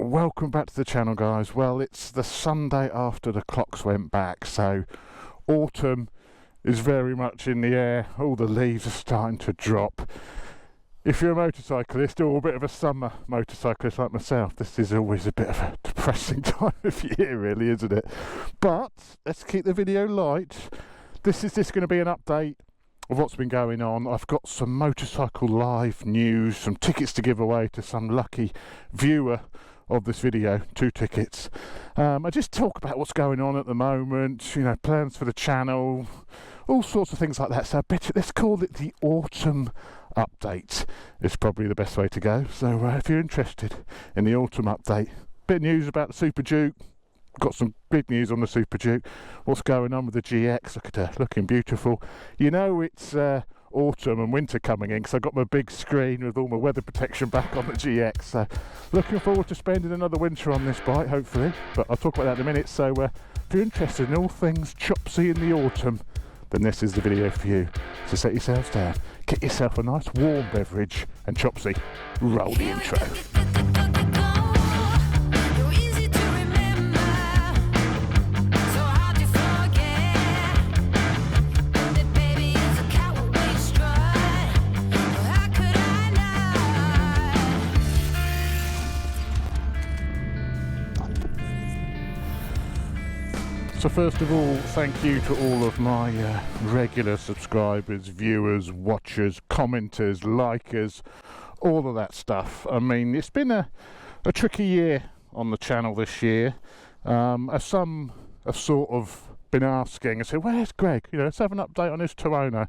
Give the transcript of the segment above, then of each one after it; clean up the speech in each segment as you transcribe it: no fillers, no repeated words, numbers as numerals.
Welcome back to the channel, guys. Well, it's the Sunday after the clocks went back, so autumn is very much in the air. All the leaves are starting to drop. If you're a motorcyclist or a bit of a summer motorcyclist like myself, this is always a bit of a depressing time of year, really, isn't it? But let's keep the video light. This is just going to be an update of what's been going on. I've got some motorcycle live news, some tickets to give away to some lucky viewer of this video, 2 tickets. I just talk about what's going on at the moment, you know, plans for the channel, all sorts of things like that. So let's call it the autumn update. It's probably the best way to go. So if you're interested in the autumn update, bit of news about the Super Duke. Got some big news on the Super Duke. What's going on with the GX? Look at her, looking beautiful. You know it's autumn and winter coming in because I've got my big screen with all my weather protection back on the GX. So looking forward to spending another winter on this bike, hopefully. But I'll talk about that in a minute. So if you're interested in all things chopsy in the autumn, then this is the video for you. So set yourselves down, get yourself a nice warm beverage, and chopsy, roll the intro. So first of all, thank you to all of my regular subscribers, viewers, watchers, commenters, likers, all of that stuff. I mean, it's been a tricky year on the channel this year. As some have sort of been asking, I said, where's Greg? You know, let's have an update on his Tuono.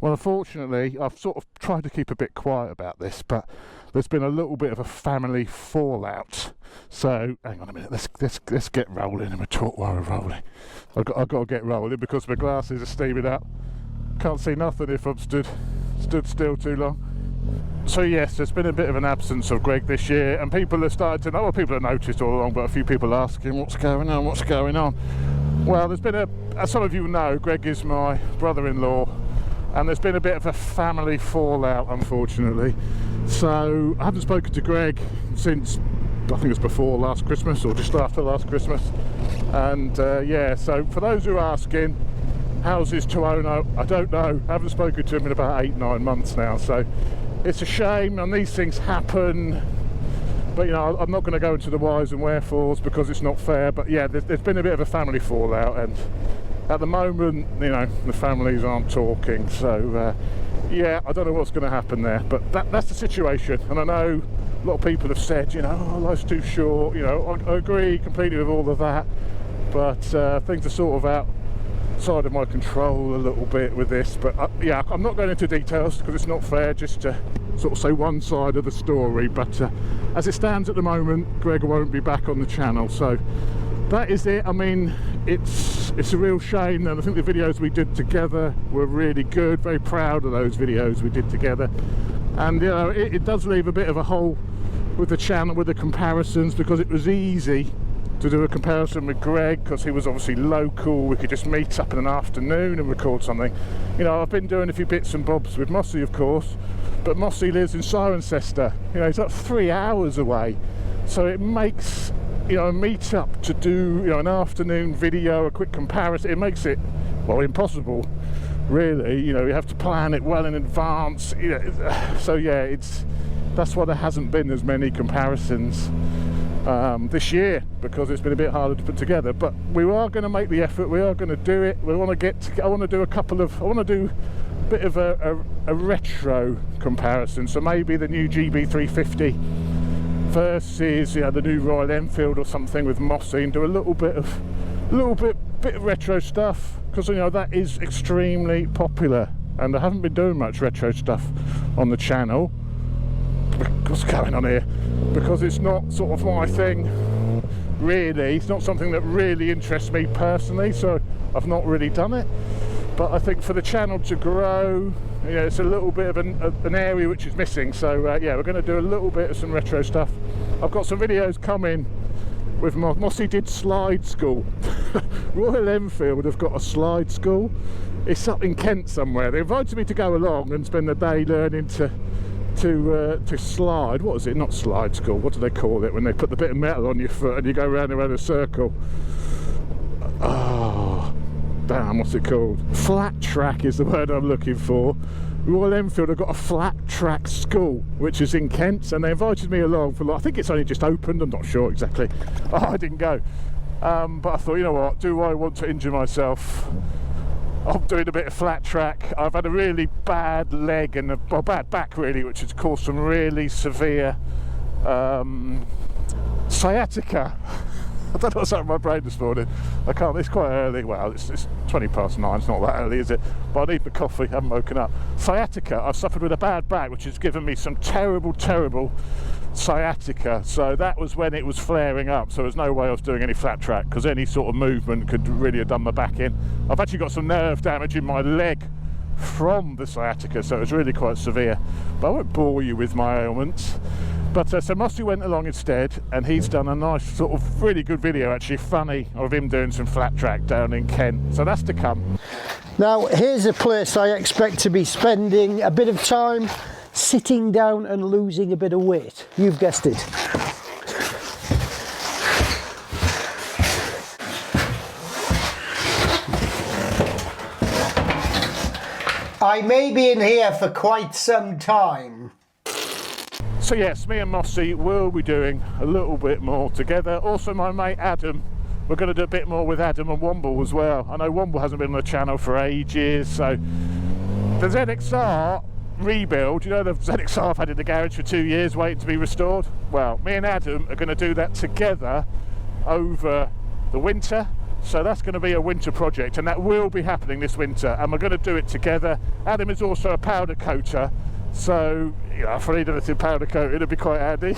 Well, unfortunately, I've sort of tried to keep a bit quiet about this, but there's been a little bit of a family fallout. So hang on a minute, let's get rolling, and we'll talk while we're rolling. I've got to get rolling because my glasses are steaming up. Can't see nothing if I'm stood still too long. So yes, there's been a bit of an absence of Greg this year, and people have started to know, well, people have noticed all along, but a few people asking what's going on. Well, there's been as some of you know, Greg is my brother-in-law, and there's been a bit of a family fallout, unfortunately. So I haven't spoken to Greg since, I think it was before last Christmas or just after last Christmas. And yeah, so for those who are asking, how's his Tuono? I don't know. I haven't spoken to him in about 8-9 months now. So it's a shame, and these things happen. But you know, I'm not going to go into the whys and wherefores because it's not fair. But yeah, there's been a bit of a family fallout, and at the moment, you know, the families aren't talking. So yeah, I don't know what's going to happen there. But that's the situation. And I know a lot of people have said, you know, oh, life's too short. You know, I agree completely with all of that. But things are sort of outside of my control a little bit with this. But yeah, I'm not going into details because it's not fair just to sort of say one side of the story. But as it stands at the moment, Greg won't be back on the channel. So that is it. I mean, it's a real shame, and I think the videos we did together were really good. Very proud of those videos we did together. And you know, it does leave a bit of a hole with the channel, with the comparisons, because it was easy to do a comparison with Greg because he was obviously local. We could just meet up in an afternoon and record something. You know, I've been doing a few bits and bobs with Mossy, of course, but Mossy lives in Cirencester. You know, he's like 3 hours away, so it makes, you know, a meet up to do, you know, an afternoon video, a quick comparison, it makes it, well, impossible really. You know, you have to plan it well in advance, you know. So yeah, that's why there hasn't been as many comparisons this year, because it's been a bit harder to put together. But we are going to make the effort, we are going to do it. We want to I want to do a bit of a retro comparison. So maybe the new GB350 versus, you know, the new Royal Enfield or something with Mossy, and do a little bit of retro stuff, because you know that is extremely popular, and I haven't been doing much retro stuff on the channel. What's going on here? Because it's not sort of my thing really. It's not something that really interests me personally, so I've not really done it. But I think for the channel to grow, you know, it's a little bit of an area which is missing. So yeah, we're going to do a little bit of some retro stuff. I've got some videos coming with Mossy did slide school. Royal Enfield have got a slide school. It's up in Kent somewhere. They invited me to go along and spend the day learning to to slide. What is it? Not slide school. What do they call it when they put the bit of metal on your foot and you go round and round a circle? Oh, damn, what's it called? Flat track is the word I'm looking for. Royal Enfield have got a flat track school which is in Kent, and they invited me along for, I think it's only just opened, I'm not sure exactly. I didn't go, but I thought, you know what, do I want to injure myself? I'm doing a bit of flat track. I've had a really bad leg and a bad back really, which has caused some really severe sciatica. I don't know what's happened to my brain this morning. I can't, it's quite early. Well, it's 20 past 9, it's not that early, is it? But I need my coffee, I haven't woken up. Sciatica, I've suffered with a bad back, which has given me some terrible, terrible sciatica. So that was when it was flaring up. So there's no way I was doing any flat track, because any sort of movement could really have done my back in. I've actually got some nerve damage in my leg from the sciatica, so it was really quite severe. But I won't bore you with my ailments. But so Mossy went along instead, and he's done a nice sort of really good video, actually funny, of him doing some flat track down in Kent. So that's to come. Now here's a place I expect to be spending a bit of time sitting down and losing a bit of weight. You've guessed it. I may be in here for quite some time. So yes, me and Mossy will be doing a little bit more together. Also my mate Adam, we're going to do a bit more with Adam and Womble as well. I know Womble hasn't been on the channel for ages, so the ZXR rebuild, you know, the ZXR I've had in the garage for 2 years waiting to be restored. Well, me and Adam are going to do that together over the winter. So that's going to be a winter project, and that will be happening this winter, and we're going to do it together. Adam is also a powder coater, so you know, if I need anything powder coated, it'd be quite handy.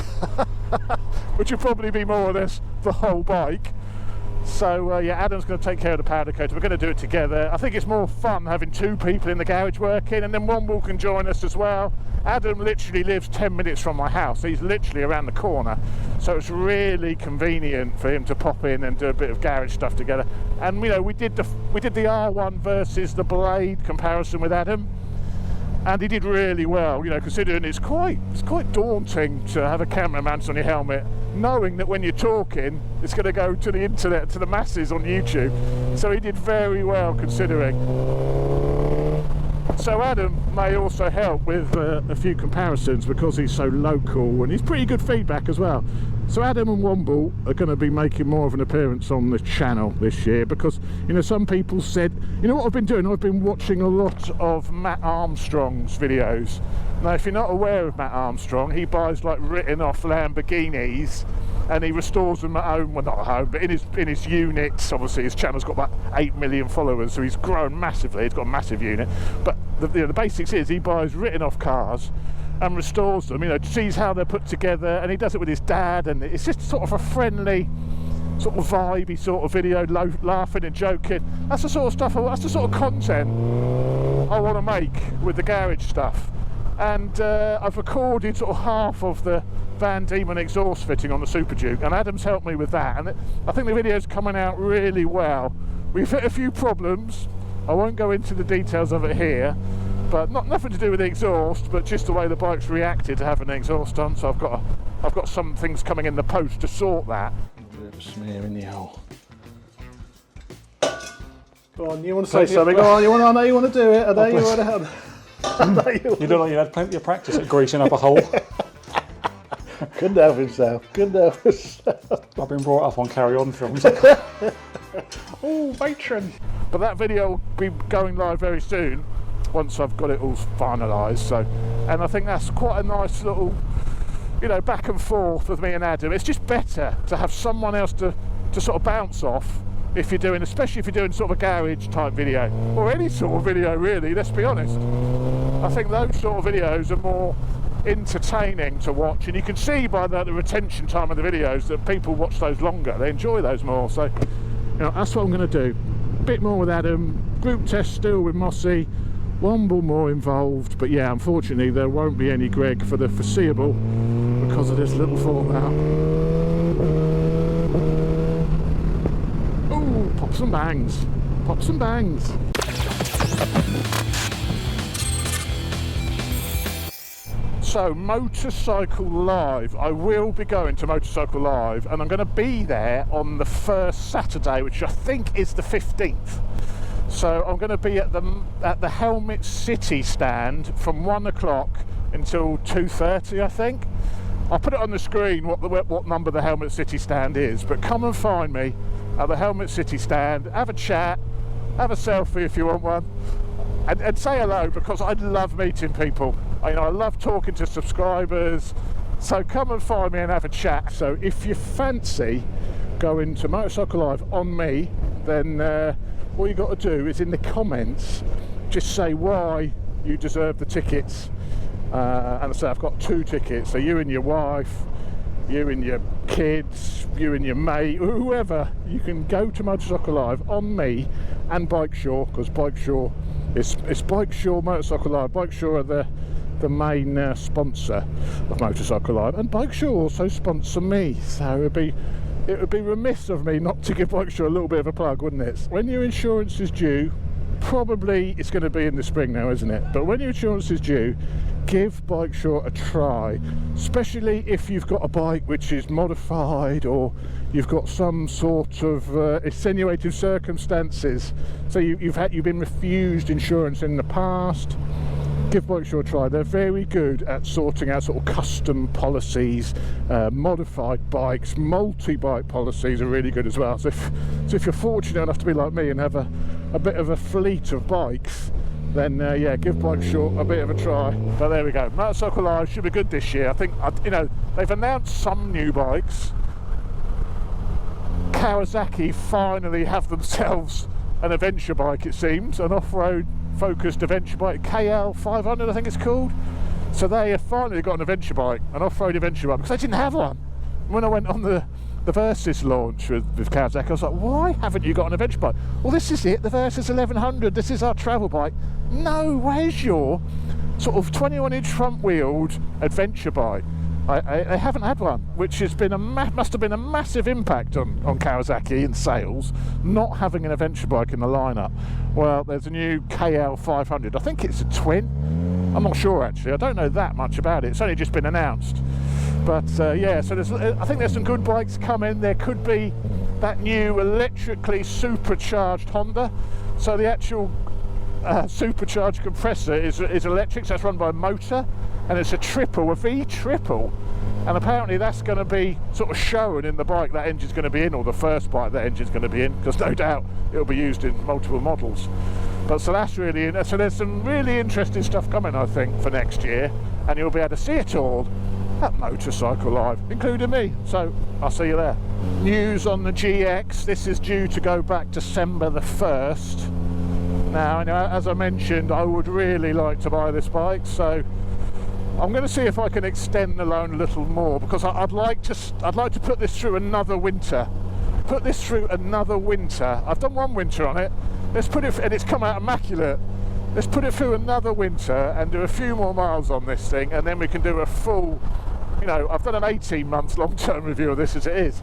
Which would probably be more or less the whole bike. So yeah, Adam's going to take care of the powder coater. We're going to do it together. I think it's more fun having 2 people in the garage working, and then Womble can join us as well. Adam literally lives 10 minutes from my house. He's literally around the corner, so it's really convenient for him to pop in and do a bit of garage stuff together. And you know, we did the R1 versus the Blade comparison with Adam, and he did really well, you know, considering it's quite daunting to have a camera mounted on your helmet, knowing that when you're talking it's going to go to the internet, to the masses on YouTube. So he did very well considering. So Adam may also help with a few comparisons because he's so local, and he's pretty good feedback as well. So Adam and Womble are going to be making more of an appearance on the channel this year, because you know, some people said, you know what I've been doing, I've been watching a lot of Matt Armstrong's videos. Now if you're not aware of Matt Armstrong, he buys like written off Lamborghinis and he restores them at home, well not at home, but in his units. Obviously his channel's got about 8 million followers, so he's grown massively, he's got a massive unit. But the basics is he buys written off cars and restores them, you know, sees how they're put together, and he does it with his dad, and it's just sort of a friendly, sort of vibey sort of video, laughing and joking. That's the sort of stuff, that's the sort of content I want to make with the garage stuff. And I've recorded sort of half of the Van Diemen exhaust fitting on the Super Duke, and Adam's helped me with that, and I think the video's coming out really well. We've hit a few problems, I won't go into the details of it here, but nothing to do with the exhaust, but just the way the bike's reacted to having the exhaust on. So I've got some things coming in the post to sort that. A bit of a smear in the hole. Go on, you want to say something? Go on, I know you want to do it. I know you want to. You look like you had plenty of practice at greasing up a hole. Couldn't help himself. I've been brought up on Carry On films. Oh, matron. But that video will be going live very soon, once I've got it all finalised. So, and I think that's quite a nice little, you know, back and forth with me and Adam. It's just better to have someone else to sort of bounce off if you're doing, especially if you're doing sort of a garage type video, or any sort of video really, let's be honest. I think those sort of videos are more entertaining to watch, and you can see by the retention time of the videos that people watch those longer, they enjoy those more. So, you know, that's what I'm going to do. A bit more with Adam, group test still with Mossy, Womble more involved, but yeah, unfortunately there won't be any Greg for the foreseeable because of this little fallout. Oh, pops and bangs, pops and bangs. So Motorcycle Live, I will be going to Motorcycle Live, and I'm going to be there on the first Saturday, which I think is the 15th. So I'm going to be at the Helmet City stand from 1 o'clock until 2:30, I think. I'll put it on the screen what number the Helmet City stand is, but come and find me at the Helmet City stand, have a chat, have a selfie if you want one, and say hello, because I love meeting people. I love talking to subscribers, so come and find me and have a chat. So if you fancy going to Motorcycle Live on me, then all you got to do is in the comments just say why you deserve the tickets. And I say I've got 2 tickets, so you and your wife, you and your kids, you and your mate, whoever, you can go to Motorcycle Live on me and Bikesure, because Bikesure it's Bikesure Motorcycle Live. Bikesure are the main sponsor of Motorcycle Live, and Bikesure also sponsor me, so it would be remiss of me not to give Bikesure a little bit of a plug, wouldn't it? When your insurance is due, probably it's going to be in the spring now, isn't it? But when your insurance is due, give Bikesure a try, especially if you've got a bike which is modified, or you've got some sort of extenuating circumstances, so you've been refused insurance in the past. Give Bikesure a try. They're very good at sorting out sort of custom policies, modified bikes, multi-bike policies are really good as well. So if you're fortunate enough to be like me and have a bit of a fleet of bikes, then yeah, give Bikesure a bit of a try. But there we go. Motorcycle Live should be good this year. I think, they've announced some new bikes. Kawasaki finally have themselves an adventure bike, it seems, an off-road focused adventure bike, KL 500 I think it's called. So they have finally got an adventure bike, an off-road adventure bike, because they didn't have one. When I went on the Versys launch with Kawasaki, I was like, why haven't you got an adventure bike? Well, this is it, the Versys 1100, this is our travel bike. No, where's your sort of 21-inch front-wheeled adventure bike? I haven't had one, which has been must have been a massive impact on Kawasaki in sales, not having an adventure bike in the lineup. Well, there's a new KL 500. I think it's a twin. I'm not sure actually. I don't know that much about it. It's only just been announced. But yeah, so I think there's some good bikes coming. There could be that new electrically supercharged Honda. So the actual supercharged compressor is electric, so it's run by a motor, and it's a V triple, and apparently that's going to be sort of shown in the bike that engine's going to be in, or the first bike that engine's going to be in, because no doubt it'll be used in multiple models. But so that's really, so there's some really interesting stuff coming, I think, for next year, and you'll be able to see it all at Motorcycle Live, including me. So I'll see you there. News on the GX. This is due to go back December the 1st. Now, as I mentioned, I would really like to buy this bike, so I'm going to see if I can extend the loan a little more, because I'd like to put this through another winter. I've done one winter on it. Let's put it, and it's come out immaculate. Let's put it through another winter and do a few more miles on this thing, and then we can do a full, I've done an 18-month long-term review of this as it is,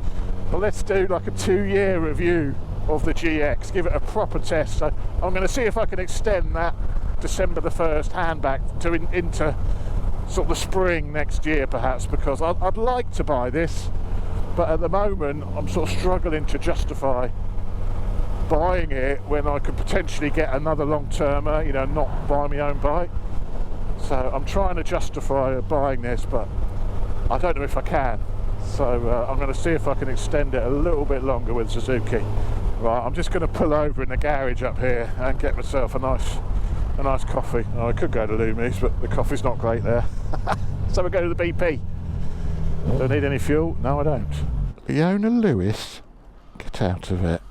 but let's do like a 2-year review of the GX, give it a proper test. So I'm going to see if I can extend that December the 1st handback to into sort of the spring next year perhaps, because I'd like to buy this, but at the moment I'm sort of struggling to justify buying it when I could potentially get another long-termer, not buy my own bike. So I'm trying to justify buying this, but I don't know if I can. So I'm going to see if I can extend it a little bit longer with Suzuki. Right, I'm just going to pull over in the garage up here and get myself a nice coffee. Oh, I could go to Lumi's, but the coffee's not great there. So we go to the BP. Don't need any fuel? No, I don't. Leona Lewis? Get out of it.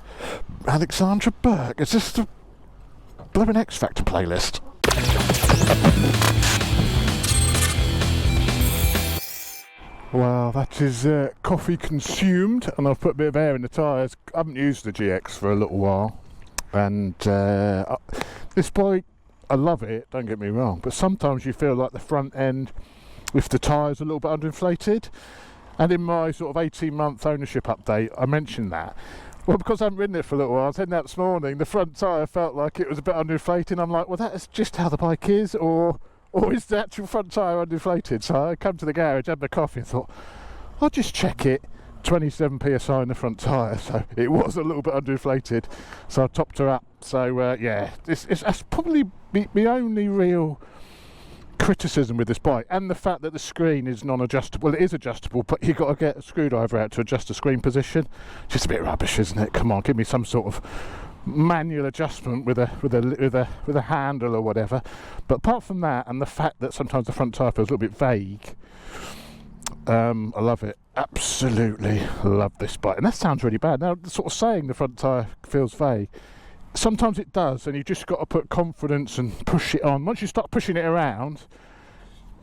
Alexandra Burke? Is this the blooming X Factor playlist? Well, that is coffee consumed, and I've put a bit of air in the tyres. I haven't used the GX for a little while, and this bike, I love it, don't get me wrong, but sometimes you feel like the front end, if the tyres are a little bit underinflated, and in my sort of 18-month ownership update, I mentioned that. Well, because I haven't ridden it for a little while, I was heading out this morning, the front tyre felt like it was a bit underinflated. I'm like, well, that is just how the bike is, or or is the actual front tyre undeflated? So I come to the garage, had my coffee and thought, I'll just check it. 27 psi in the front tyre, so it was a little bit undeflated, so I topped her up. So yeah, that's probably my only real criticism with this bike, and the fact that the screen is non-adjustable. Well, it is adjustable, but you've got to get a screwdriver out to adjust the screen position. Just a bit rubbish, isn't it? Come on, give me some sort of manual adjustment with a handle or whatever. But apart from that, and the fact that sometimes the front tyre feels a little bit vague, I love it. Absolutely love this bike. And that sounds really bad. Now, sort of saying the front tyre feels vague, sometimes it does, and you just got to put confidence and push it on. Once you start pushing it around,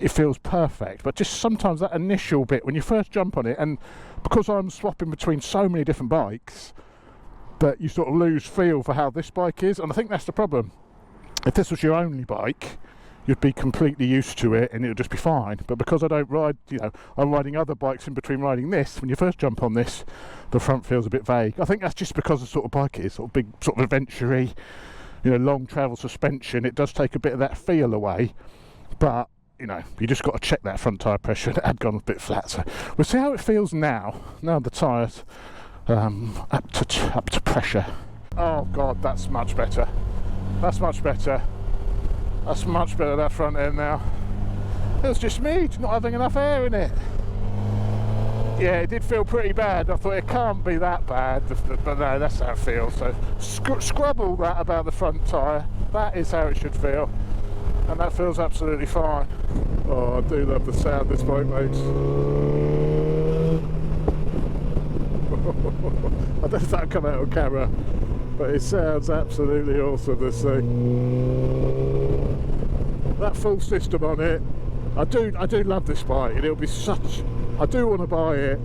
it feels perfect. But just sometimes that initial bit when you first jump on it, and because I'm swapping between so many different bikes, that you sort of lose feel for how this bike is. And I think that's the problem. If this was your only bike, you'd be completely used to it and it'll just be fine. But because I don't ride, you know, I'm riding other bikes in between riding this, when you first jump on this, the front feels a bit vague. I think that's just because the sort of bike it is, sort of big, sort of adventure-y, you know, long travel suspension. It does take a bit of that feel away, but you know, you just got to check that front tyre pressure. It had gone a bit flat, so we'll see how it feels now. Now the tyres up to pressure. Oh god, that's much better. That's much better. That's much better, that front end now. It was just me not having enough air in it. Yeah, it did feel pretty bad. I thought it can't be that bad, but no, that's how it feels. So scrub all that about the front tyre. That is how it should feel, and that feels absolutely fine. Oh, I do love the sound this bike makes. I don't know if that'll come out on camera, but it sounds absolutely awesome, this thing. That full system on it, I do love this bike, and it'll be such, I do want to buy it,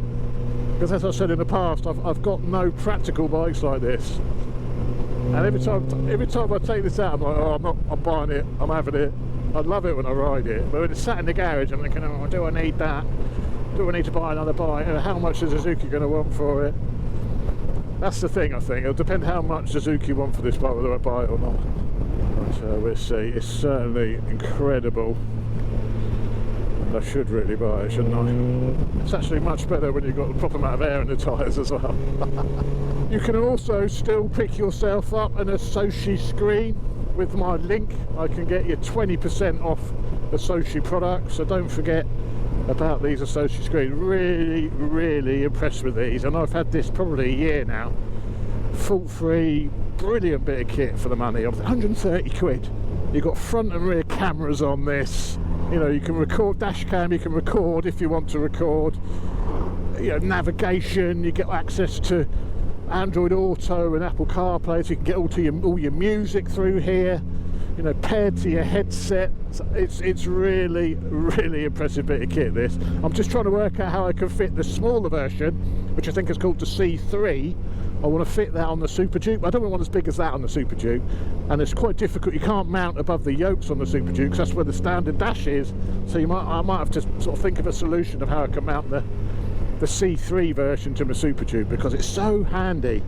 because as I said in the past, I've got no practical bikes like this, and every time I take this out, I'm like, oh, I'm buying it, I'm having it. I love it when I ride it, but when it's sat in the garage, I'm thinking, oh, do I need that? Do I need to buy another bike? How much is Suzuki going to want for it? That's the thing, I think. It'll depend how much Suzuki want for this bike, whether I buy it or not. So we'll see. It's certainly incredible. And I should really buy it, shouldn't I? It's actually much better when you've got the proper amount of air in the tyres as well. You can also still pick yourself up an Asoshi screen. With my link, I can get you 20% off Asoshi products, so don't forget about these Asoshi screens. Really impressed with these, and I've had this probably a year now. Full free, brilliant bit of kit for the money. 130 quid. You've got front and rear cameras on this. You know, you can record dash cam, you can record if you want to record. You know, navigation, you get access to Android Auto and Apple CarPlay, so you can get all your music through here, you know, paired to your headset. It's really impressive bit of kit, this. I'm just trying to work out how I can fit the smaller version, which I think is called the C3. I want to fit that on the Super Duke. I don't want one as big as that on the Super Duke, and it's quite difficult. You can't mount above the yokes on the Super Duke, because that's where the standard dash is. So I might have to sort of think of a solution of how I can mount the C3 version to my Super Duke, because it's so handy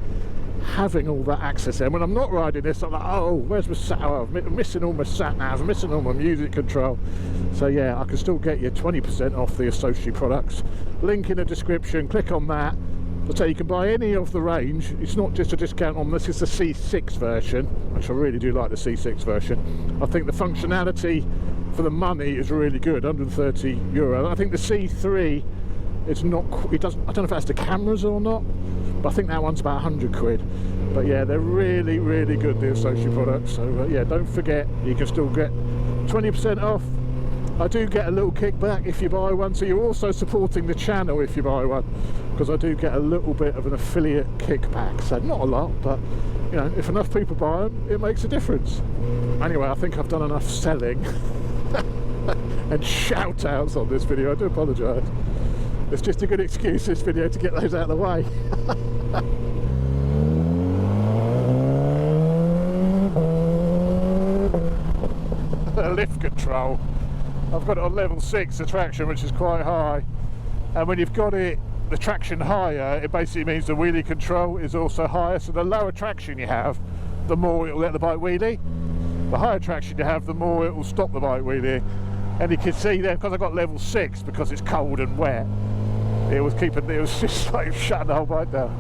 having all that access there. When I'm not riding this, I'm like, oh, where's my sat? Oh, I'm missing all my sat nav, I'm missing all my music control. So yeah, I can still get you 20% off the Asoshi products. Link in the description, click on that. So you can buy any of the range. It's not just a discount on this, it's the C6 version, which I really do like the C6 version. I think the functionality for the money is really good, €130. I think the C3, it's not, it doesn't, I don't know if that's the cameras or not, but I think that one's about 100 quid. But yeah, they're really good, the Asoshi products. So yeah, don't forget, you can still get 20% off. I do get a little kickback if you buy one, so you're also supporting the channel if you buy one, because I do get a little bit of an affiliate kickback. So not a lot, but you know, if enough people buy them, it makes a difference. Anyway, I think I've done enough selling and shout outs on this video. I do apologise. It's just a good excuse, this video, to get those out of the way. Lift control. I've got it on level 6, the traction, which is quite high. And when you've got it, the traction higher, it basically means the wheelie control is also higher. So the lower traction you have, the more it will let the bike wheelie. The higher traction you have, the more it will stop the bike wheelie. and you can see there, because I got level 6, because it's cold and wet, it was just like shutting the whole bike down,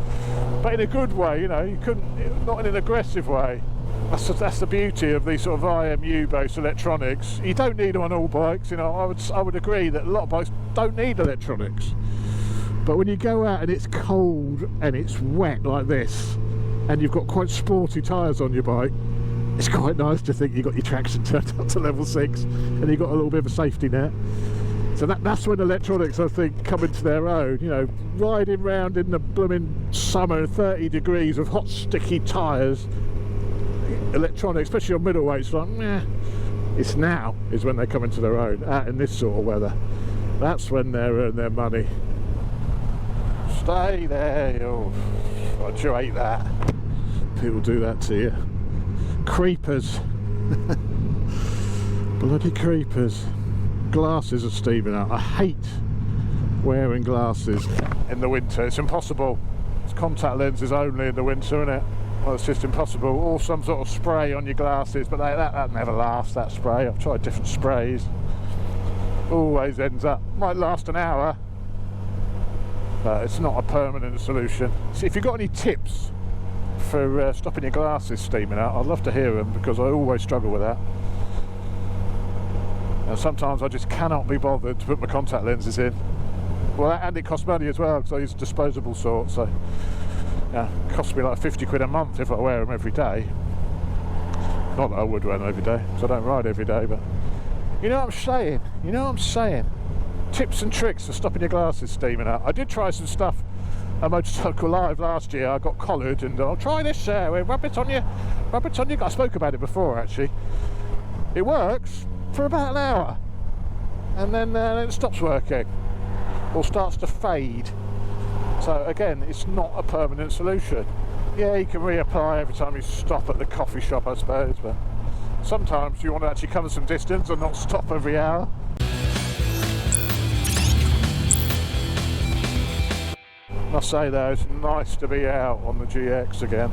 but in a good way, you know. You couldn't, not in an aggressive way. That's the beauty of these sort of IMU based electronics. You don't need them on all bikes, you know. I would agree that a lot of bikes don't need electronics, but when you go out and it's cold and it's wet like this, and you've got quite sporty tyres on your bike, it's quite nice to think you've got your traction turned up to level 6 and you've got a little bit of a safety net. So that's when electronics, I think, come into their own. You know, riding round in the blooming summer, 30 degrees of hot sticky tyres, electronics, especially on middleweights, like, meh. It's now is when they come into their own, out in this sort of weather. That's when they earn their money. Stay there, why'd you hate that? People do that to you. Creepers. Bloody creepers. Glasses are steaming up. I hate wearing glasses in the winter. It's impossible. It's contact lenses only in the winter, isn't it? Well, it's just impossible. Or some sort of spray on your glasses, but that never lasts, that spray. I've tried different sprays. Always ends up, might last an hour, but it's not a permanent solution. So if you've got any tips for stopping your glasses steaming out, I'd love to hear them, because I always struggle with that. And sometimes I just cannot be bothered to put my contact lenses in. Well, and it costs money as well, because I use a disposable sort, so yeah, it costs me like 50 quid a month if I wear them every day. Not that I would wear them every day, because I don't ride every day, but you know what I'm saying? You know what I'm saying? Tips and tricks for stopping your glasses steaming out. I did try some stuff at Motorcycle Live last year. I got collared and I'll try this, rub it on your, I spoke about it before actually. It works for about an hour, and then it stops working or starts to fade. So again, it's not a permanent solution. Yeah, you can reapply every time you stop at the coffee shop, I suppose, but sometimes you want to actually cover some distance and not stop every hour. I must say though, it's nice to be out on the GX again.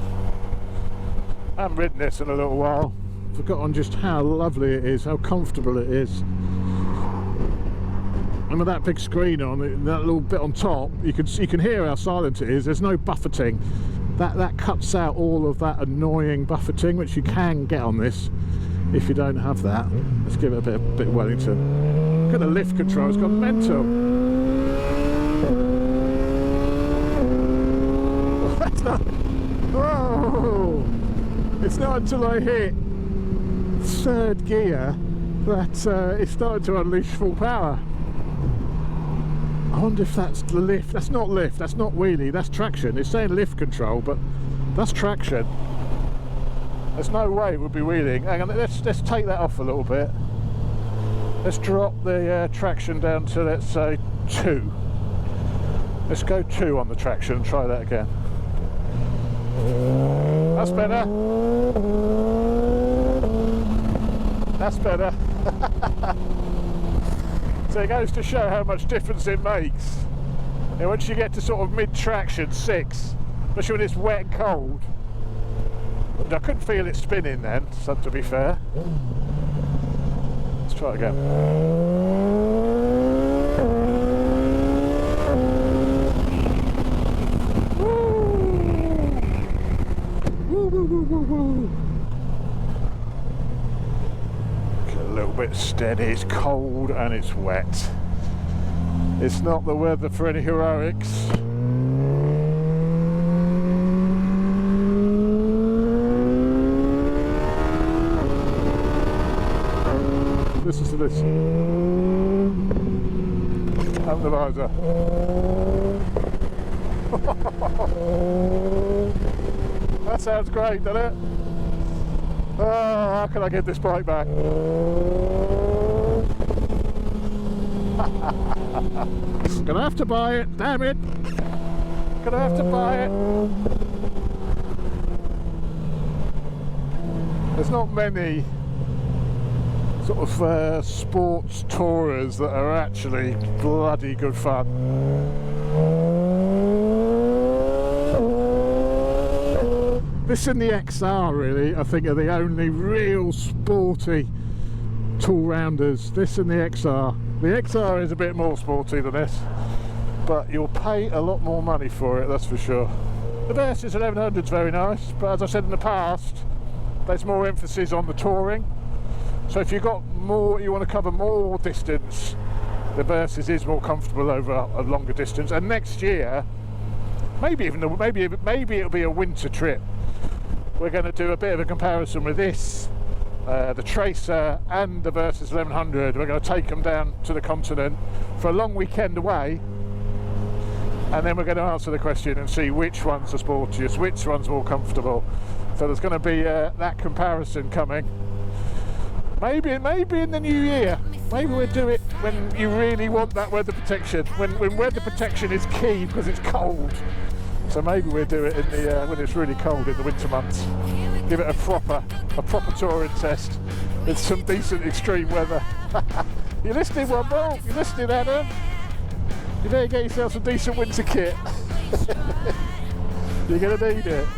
I haven't ridden this in a little while. Forgotten just how lovely it is, how comfortable it is. And with that big screen on, that little bit on top, you can hear how silent it is. There's no buffeting. That cuts out all of that annoying buffeting, which you can get on this if you don't have that. Let's give it a bit of Wellington. Look at the lift control, it's gone mental. That's not, oh, it's not until I hit 3rd gear that it's starting to unleash full power. I wonder if that's the lift. That's not lift, that's not wheelie, that's traction. It's saying lift control, but that's traction. There's no way it would be wheeling. Hang on, let's take that off a little bit. Let's drop the traction down to, let's say, 2. Let's go 2 on the traction and try that again. That's better. That's better. So it goes to show how much difference it makes. And once you get to sort of mid-traction, 6, especially when it's wet and cold. I couldn't feel it spinning then, so to be fair. Let's try it again. Woo, woo, woo, woo, woo. A little bit steady, it's cold and it's wet. It's not the weather for any heroics. Listen to this. Open the visor. That sounds great, doesn't it? Oh, how can I get this bike back? Gonna have to buy it, damn it! Gonna have to buy it. There's not many sort of sports tourers that are actually bloody good fun. This and the XR really, I think, are the only real sporty tool rounders, this and the XR. The XR is a bit more sporty than this, but you'll pay a lot more money for it, that's for sure. The Versys 1100 is very nice, but as I said in the past, there's more emphasis on the touring. So if you've got more, you want to cover more distance, the Versys is more comfortable over a longer distance. And next year, maybe it'll be a winter trip. We're going to do a bit of a comparison with this, the Tracer and the Versys 1100. We're going to take them down to the continent for a long weekend away, and then we're going to answer the question and see which one's the sportiest, which one's more comfortable. So there's going to be that comparison coming. Maybe in the new year. Maybe we'll do it when you really want that weather protection, when weather protection is key because it's cold. So maybe we'll do it in the when it's really cold in the winter months. Give it a proper touring test with some decent extreme weather. You listening, one more? You listening, Adam? You better get yourself some decent winter kit. You're gonna need it.